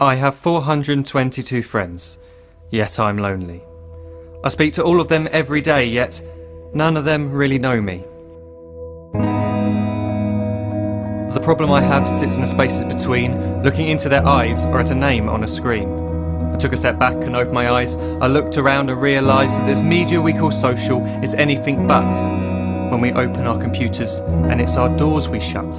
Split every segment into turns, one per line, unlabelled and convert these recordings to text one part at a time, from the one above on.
I have 422 friends, yet I'm lonely. I speak to all of them every day, yet none of them really know me. The problem I have sits in the spaces between looking into their eyes or at a name on a screen. I took a step back and opened my eyes. I looked around and realised that this media we call social is anything but when we open our computers and it's our doors we shut.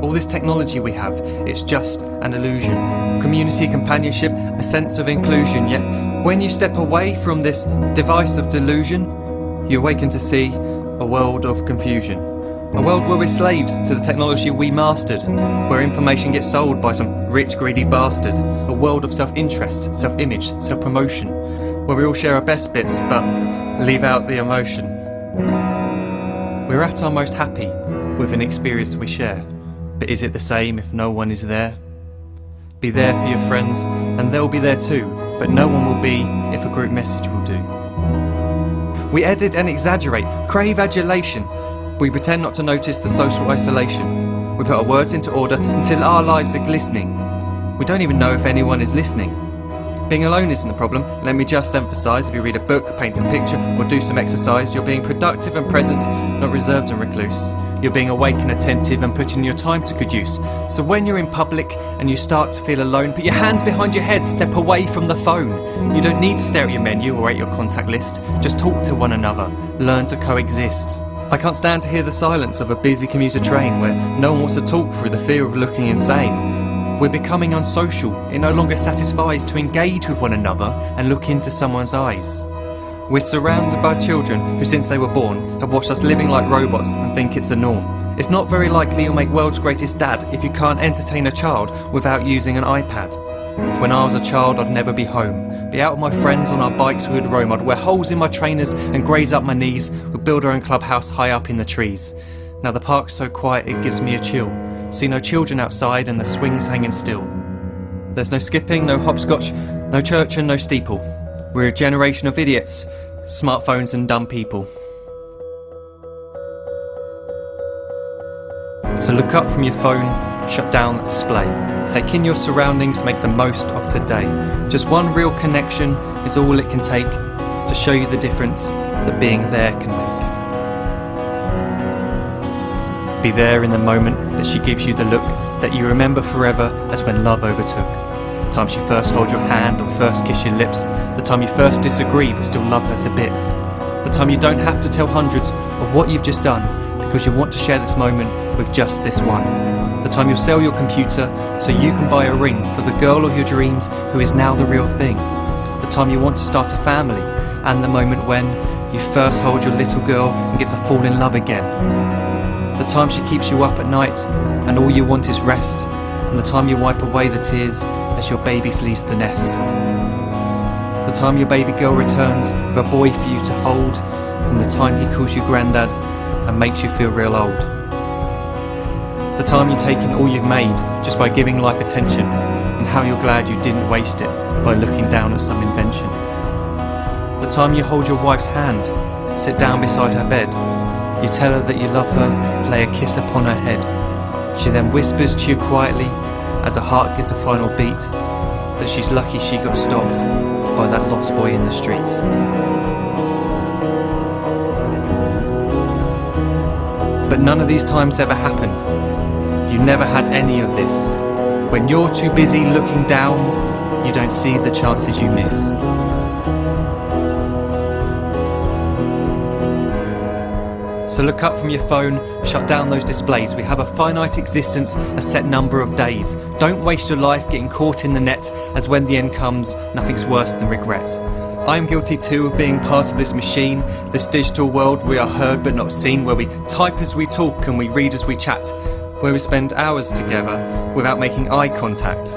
All this technology we have, it's just an illusion. Community, companionship, a sense of inclusion. Yet when you step away from this device of delusion, you awaken to see a world of confusion. A world where we're slaves to the technology we mastered, where information gets sold by some rich, greedy bastard. A world of self-interest, self-image, self-promotion, where we all share our best bits but leave out the emotion. We're at our most happy with an experience we share. But is it the same if no one is there? Be there for your friends and they'll be there too, but no one will be if a group message will do. We edit and exaggerate, crave adulation. We pretend not to notice the social isolation. We put our words into order until our lives are glistening. We don't even know if anyone is listening. Being alone isn't the problem. Let me just emphasise, if you read a book, paint a picture or do some exercise, you're being productive and present, not reserved and recluse. You're being awake and attentive and putting your time to good use. So when you're in public and you start to feel alone, put your hands behind your head, step away from the phone. You don't need to stare at your menu or at your contact list. Just talk to one another, learn to coexist. I can't stand to hear the silence of a busy commuter train where no one wants to talk through the fear of looking insane. We're becoming unsocial. It no longer satisfies to engage with one another and look into someone's eyes. We're surrounded by children who, since they were born, have watched us living like robots and think it's the norm. It's not very likely you'll make world's greatest dad if you can't entertain a child without using an iPad. When I was a child, I'd never be home. Be out with my friends on our bikes, we would roam. I'd wear holes in my trainers and graze up my knees. We'd build our own clubhouse high up in the trees. Now the park's so quiet it gives me a chill. See no children outside and the swings hanging still. There's no skipping, no hopscotch, no church and no steeple. We're a generation of idiots, smartphones and dumb people. So look up from your phone, shut down the display. Take in your surroundings, make the most of today. Just one real connection is all it can take to show you the difference that being there can make. Be there in the moment that she gives you the look that you remember forever as when love overtook. The time she first holds your hand or first kiss your lips. The time you first disagree but still love her to bits. The time you don't have to tell hundreds of what you've just done because you want to share this moment with just this one. The time you'll sell your computer so you can buy a ring for the girl of your dreams who is now the real thing. The time you want to start a family and the moment when you first hold your little girl and get to fall in love again. The time she keeps you up at night and all you want is rest. And the time you wipe away the tears as your baby flees the nest. The time your baby girl returns with a boy for you to hold, and the time he calls you granddad and makes you feel real old. The time you take in all you've made just by giving life attention, and how you're glad you didn't waste it by looking down at some invention. The time you hold your wife's hand, sit down beside her bed, you tell her that you love her, lay a kiss upon her head. She then whispers to you quietly as her heart gives a final beat that she's lucky she got stopped by that lost boy in the street. But none of these times ever happened. You never had any of this. When you're too busy looking down, you don't see the chances you miss. So look up from your phone, shut down those displays. We have a finite existence, a set number of days. Don't waste your life getting caught in the net, as when the end comes, nothing's worse than regret. I'm guilty too of being part of this machine, this digital world we are heard but not seen, where we type as we talk and we read as we chat, where we spend hours together without making eye contact.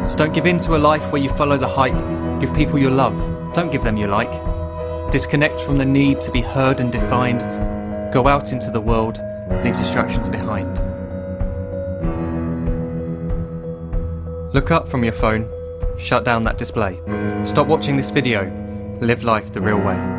So don't give in to a life where you follow the hype. Give people your love, don't give them your like. Disconnect from the need to be heard and defined. Go out into the world, leave distractions behind. Look up from your phone, shut down that display. Stop watching this video, live life the real way.